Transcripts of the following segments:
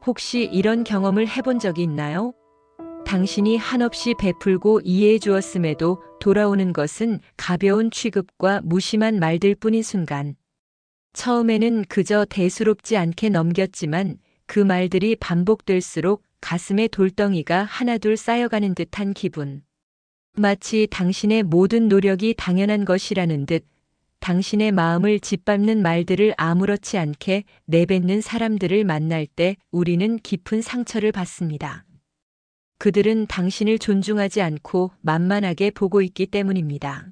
혹시 이런 경험을 해본 적이 있나요? 당신이 한없이 베풀고 이해해 주었음에도 돌아오는 것은 가벼운 취급과 무심한 말들 뿐인 순간. 처음에는 그저 대수롭지 않게 넘겼지만 그 말들이 반복될수록 가슴에 돌덩이가 하나둘 쌓여가는 듯한 기분. 마치 당신의 모든 노력이 당연한 것이라는 듯 당신의 마음을 짓밟는 말들을 아무렇지 않게 내뱉는 사람들을 만날 때 우리는 깊은 상처를 받습니다. 그들은 당신을 존중하지 않고 만만하게 보고 있기 때문입니다.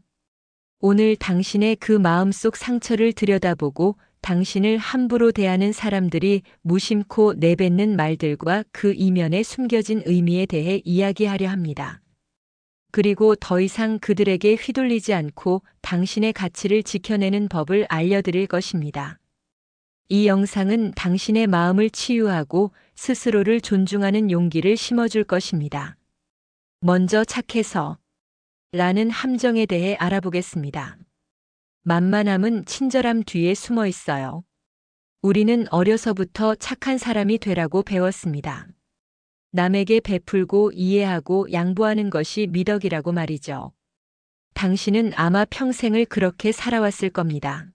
오늘 당신의 그 마음속 상처를 들여다보고 당신을 함부로 대하는 사람들이 무심코 내뱉는 말들과 그 이면에 숨겨진 의미에 대해 이야기하려 합니다. 그리고 더 이상 그들에게 휘둘리지 않고 당신의 가치를 지켜내는 법을 알려드릴 것입니다. 이 영상은 당신의 마음을 치유하고 스스로를 존중하는 용기를 심어줄 것입니다. 먼저 착해서 라는 함정에 대해 알아보겠습니다. 만만함은 친절함 뒤에 숨어 있어요. 우리는 어려서부터 착한 사람이 되라고 배웠습니다. 남에게 베풀고 이해하고 양보하는 것이 미덕이라고 말이죠. 당신은 아마 평생을 그렇게 살아왔을 겁니다.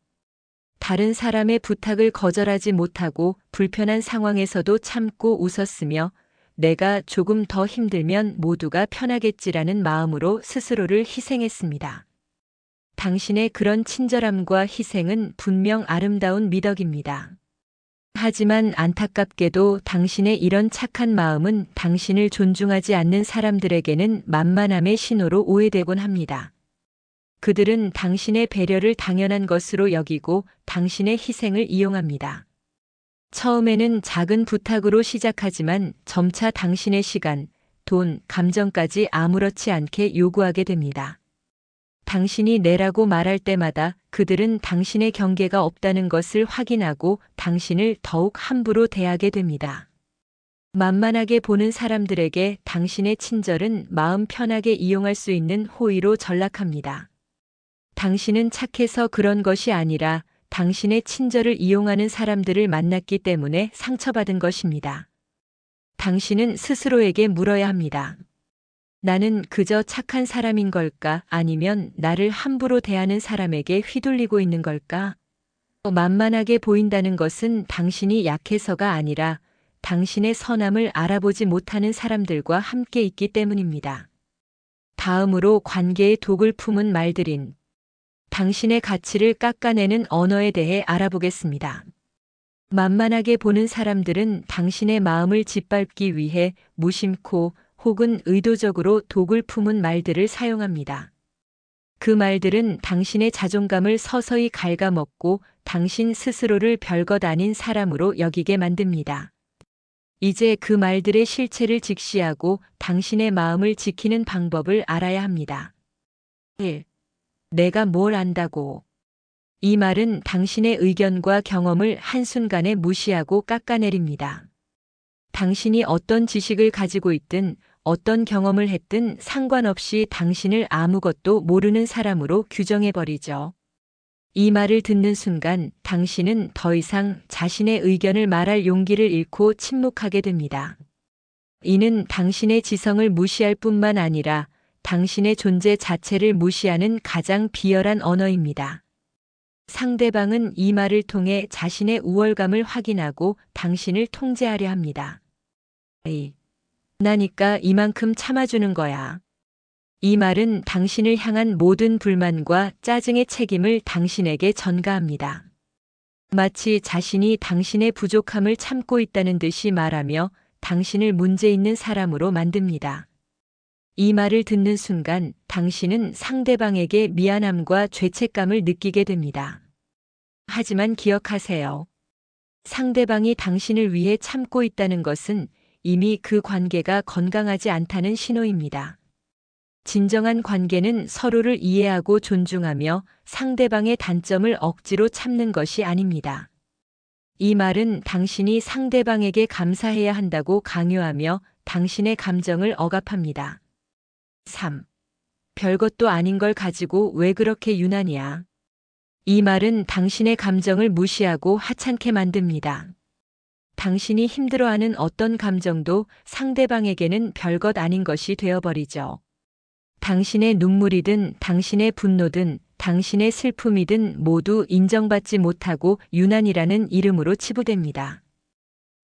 다른 사람의 부탁을 거절하지 못하고 불편한 상황에서도 참고 웃었으며 내가 조금 더 힘들면 모두가 편하겠지라는 마음으로 스스로를 희생했습니다. 당신의 그런 친절함과 희생은 분명 아름다운 미덕입니다. 하지만 안타깝게도 당신의 이런 착한 마음은 당신을 존중하지 않는 사람들에게는 만만함의 신호로 오해되곤 합니다. 그들은 당신의 배려를 당연한 것으로 여기고 당신의 희생을 이용합니다. 처음에는 작은 부탁으로 시작하지만 점차 당신의 시간, 돈, 감정까지 아무렇지 않게 요구하게 됩니다. 당신이 내라고 말할 때마다 그들은 당신의 경계가 없다는 것을 확인하고 당신을 더욱 함부로 대하게 됩니다. 만만하게 보는 사람들에게 당신의 친절은 마음 편하게 이용할 수 있는 호의로 전락합니다. 당신은 착해서 그런 것이 아니라 당신의 친절을 이용하는 사람들을 만났기 때문에 상처받은 것입니다. 당신은 스스로에게 물어야 합니다. 나는 그저 착한 사람인 걸까? 아니면 나를 함부로 대하는 사람에게 휘둘리고 있는 걸까? 만만하게 보인다는 것은 당신이 약해서가 아니라 당신의 선함을 알아보지 못하는 사람들과 함께 있기 때문입니다. 다음으로 관계의 독을 품은 말들인 당신의 가치를 깎아내는 언어에 대해 알아보겠습니다. 만만하게 보는 사람들은 당신의 마음을 짓밟기 위해 무심코 혹은 의도적으로 독을 품은 말들을 사용합니다. 그 말들은 당신의 자존감을 서서히 갉아먹고 당신 스스로를 별것 아닌 사람으로 여기게 만듭니다. 이제 그 말들의 실체를 직시하고 당신의 마음을 지키는 방법을 알아야 합니다. 1. 내가 뭘 안다고. 이 말은 당신의 의견과 경험을 한순간에 무시하고 깎아내립니다. 당신이 어떤 지식을 가지고 있든 어떤 경험을 했든 상관없이 당신을 아무것도 모르는 사람으로 규정해버리죠. 이 말을 듣는 순간 당신은 더 이상 자신의 의견을 말할 용기를 잃고 침묵하게 됩니다. 이는 당신의 지성을 무시할 뿐만 아니라 당신의 존재 자체를 무시하는 가장 비열한 언어입니다. 상대방은 이 말을 통해 자신의 우월감을 확인하고 당신을 통제하려 합니다. 나니까 이만큼 참아주는 거야. 이 말은 당신을 향한 모든 불만과 짜증의 책임을 당신에게 전가합니다. 마치 자신이 당신의 부족함을 참고 있다는 듯이 말하며 당신을 문제 있는 사람으로 만듭니다. 이 말을 듣는 순간 당신은 상대방에게 미안함과 죄책감을 느끼게 됩니다. 하지만 기억하세요. 상대방이 당신을 위해 참고 있다는 것은 이미 그 관계가 건강하지 않다는 신호입니다. 진정한 관계는 서로를 이해하고 존중하며 상대방의 단점을 억지로 참는 것이 아닙니다. 이 말은 당신이 상대방에게 감사해야 한다고 강요하며 당신의 감정을 억압합니다. 3. 별것도 아닌 걸 가지고 왜 그렇게 유난이야? 이 말은 당신의 감정을 무시하고 하찮게 만듭니다. 당신이 힘들어하는 어떤 감정도 상대방에게는 별것 아닌 것이 되어버리죠. 당신의 눈물이든 당신의 분노든 당신의 슬픔이든 모두 인정받지 못하고 유난이라는 이름으로 치부됩니다.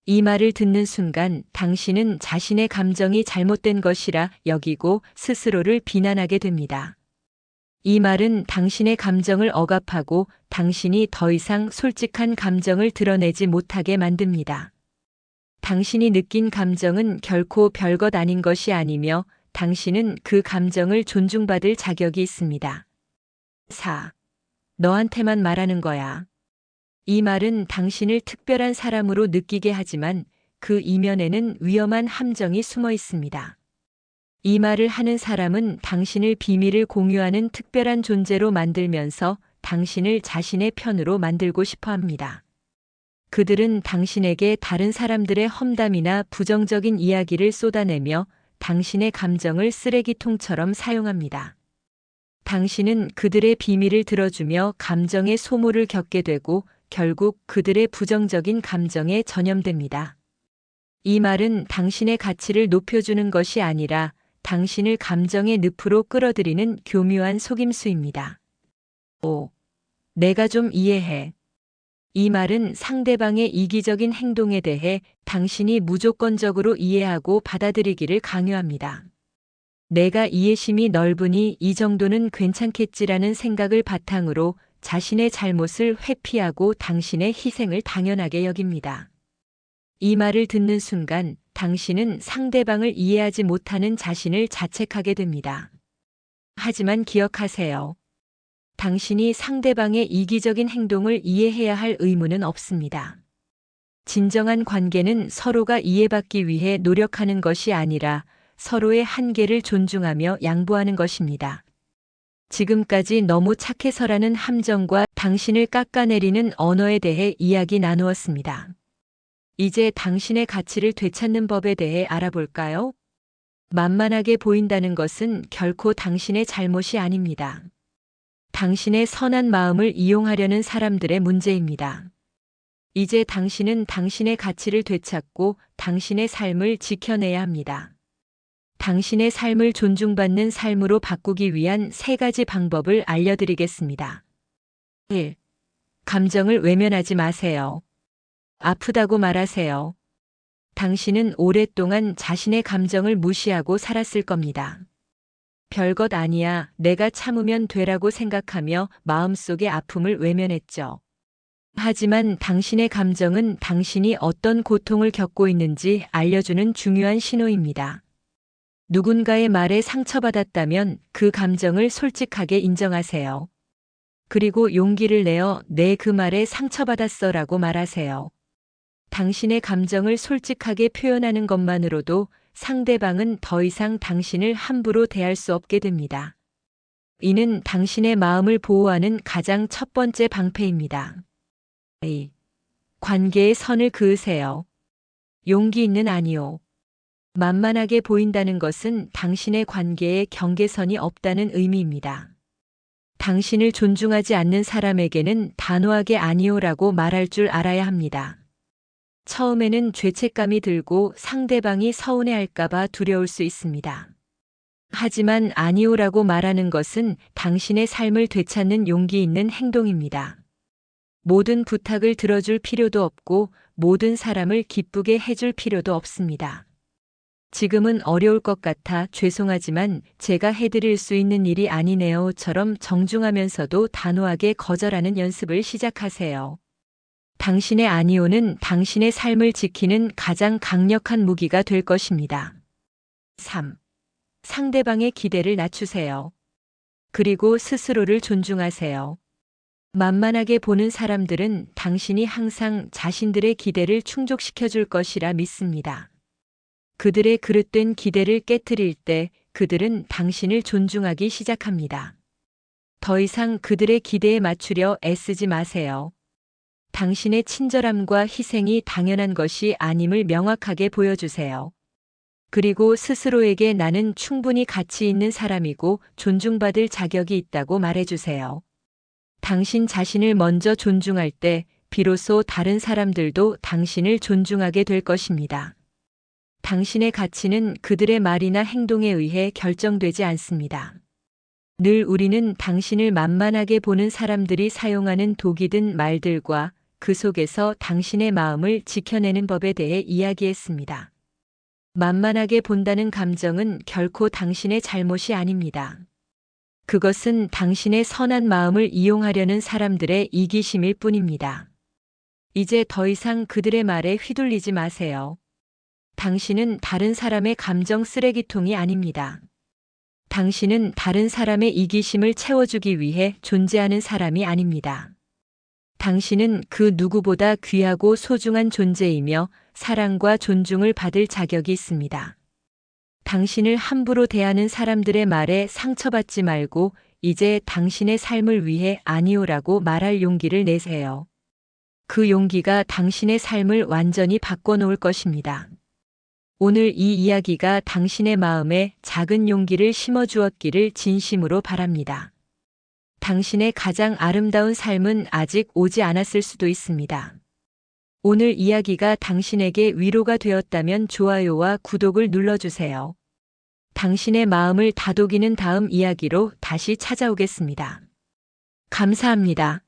이 말을 듣는 순간 당신은 자신의 감정이 잘못된 것이라 여기고 스스로를 비난하게 됩니다. 이 말은 당신의 감정을 억압하고 당신이 더 이상 솔직한 감정을 드러내지 못하게 만듭니다. 당신이 느낀 감정은 결코 별것 아닌 것이 아니며 당신은 그 감정을 존중받을 자격이 있습니다. 4. 너한테만 말하는 거야. 이 말은 당신을 특별한 사람으로 느끼게 하지만 그 이면에는 위험한 함정이 숨어 있습니다. 이 말을 하는 사람은 당신을 비밀을 공유하는 특별한 존재로 만들면서 당신을 자신의 편으로 만들고 싶어 합니다. 그들은 당신에게 다른 사람들의 험담이나 부정적인 이야기를 쏟아내며 당신의 감정을 쓰레기통처럼 사용합니다. 당신은 그들의 비밀을 들어주며 감정의 소모를 겪게 되고 결국 그들의 부정적인 감정에 전염됩니다. 이 말은 당신의 가치를 높여주는 것이 아니라 당신을 감정의 늪으로 끌어들이는 교묘한 속임수입니다. 5. 내가 좀 이해해. 이 말은 상대방의 이기적인 행동에 대해 당신이 무조건적으로 이해하고 받아들이기를 강요합니다. 내가 이해심이 넓으니 이 정도는 괜찮겠지라는 생각을 바탕으로 자신의 잘못을 회피하고 당신의 희생을 당연하게 여깁니다. 이 말을 듣는 순간 당신은 상대방을 이해하지 못하는 자신을 자책하게 됩니다. 하지만 기억하세요. 당신이 상대방의 이기적인 행동을 이해해야 할 의무는 없습니다. 진정한 관계는 서로가 이해받기 위해 노력하는 것이 아니라 서로의 한계를 존중하며 양보하는 것입니다. 지금까지 너무 착해서라는 함정과 당신을 깎아내리는 언어에 대해 이야기 나누었습니다. 이제 당신의 가치를 되찾는 법에 대해 알아볼까요? 만만하게 보인다는 것은 결코 당신의 잘못이 아닙니다. 당신의 선한 마음을 이용하려는 사람들의 문제입니다. 이제 당신은 당신의 가치를 되찾고 당신의 삶을 지켜내야 합니다. 당신의 삶을 존중받는 삶으로 바꾸기 위한 3가지 방법을 알려드리겠습니다. 1. 감정을 외면하지 마세요. 아프다고 말하세요. 당신은 오랫동안 자신의 감정을 무시하고 살았을 겁니다. 별것 아니야, 내가 참으면 되라고 생각하며 마음속의 아픔을 외면했죠. 하지만 당신의 감정은 당신이 어떤 고통을 겪고 있는지 알려주는 중요한 신호입니다. 누군가의 말에 상처받았다면 그 감정을 솔직하게 인정하세요. 그리고 용기를 내어 내 그 말에 상처받았어 라고 말하세요. 당신의 감정을 솔직하게 표현하는 것만으로도 상대방은 더 이상 당신을 함부로 대할 수 없게 됩니다. 이는 당신의 마음을 보호하는 가장 첫 번째 방패입니다. 2. 관계의 선을 그으세요. 용기 있는 아니요. 만만하게 보인다는 것은 당신의 관계에 경계선이 없다는 의미입니다. 당신을 존중하지 않는 사람에게는 단호하게 아니요라고 말할 줄 알아야 합니다. 처음에는 죄책감이 들고 상대방이 서운해할까봐 두려울 수 있습니다. 하지만 아니요라고 말하는 것은 당신의 삶을 되찾는 용기 있는 행동입니다. 모든 부탁을 들어줄 필요도 없고 모든 사람을 기쁘게 해줄 필요도 없습니다. 지금은 어려울 것 같아 죄송하지만 제가 해드릴 수 있는 일이 아니네요처럼 정중하면서도 단호하게 거절하는 연습을 시작하세요. 당신의 아니오는 당신의 삶을 지키는 가장 강력한 무기가 될 것입니다. 3. 상대방의 기대를 낮추세요. 그리고 스스로를 존중하세요. 만만하게 보는 사람들은 당신이 항상 자신들의 기대를 충족시켜 줄 것이라 믿습니다. 그들의 그릇된 기대를 깨트릴 때 그들은 당신을 존중하기 시작합니다. 더 이상 그들의 기대에 맞추려 애쓰지 마세요. 당신의 친절함과 희생이 당연한 것이 아님을 명확하게 보여주세요. 그리고 스스로에게 나는 충분히 가치 있는 사람이고 존중받을 자격이 있다고 말해주세요. 당신 자신을 먼저 존중할 때 비로소 다른 사람들도 당신을 존중하게 될 것입니다. 당신의 가치는 그들의 말이나 행동에 의해 결정되지 않습니다. 늘 우리는 당신을 만만하게 보는 사람들이 사용하는 독이든 말들과 그 속에서 당신의 마음을 지켜내는 법에 대해 이야기했습니다. 만만하게 본다는 감정은 결코 당신의 잘못이 아닙니다. 그것은 당신의 선한 마음을 이용하려는 사람들의 이기심일 뿐입니다. 이제 더 이상 그들의 말에 휘둘리지 마세요. 당신은 다른 사람의 감정 쓰레기통이 아닙니다. 당신은 다른 사람의 이기심을 채워주기 위해 존재하는 사람이 아닙니다. 당신은 그 누구보다 귀하고 소중한 존재이며 사랑과 존중을 받을 자격이 있습니다. 당신을 함부로 대하는 사람들의 말에 상처받지 말고 이제 당신의 삶을 위해 아니오라고 말할 용기를 내세요. 그 용기가 당신의 삶을 완전히 바꿔놓을 것입니다. 오늘 이 이야기가 당신의 마음에 작은 용기를 심어주었기를 진심으로 바랍니다. 당신의 가장 아름다운 삶은 아직 오지 않았을 수도 있습니다. 오늘 이야기가 당신에게 위로가 되었다면 좋아요와 구독을 눌러주세요. 당신의 마음을 다독이는 다음 이야기로 다시 찾아오겠습니다. 감사합니다.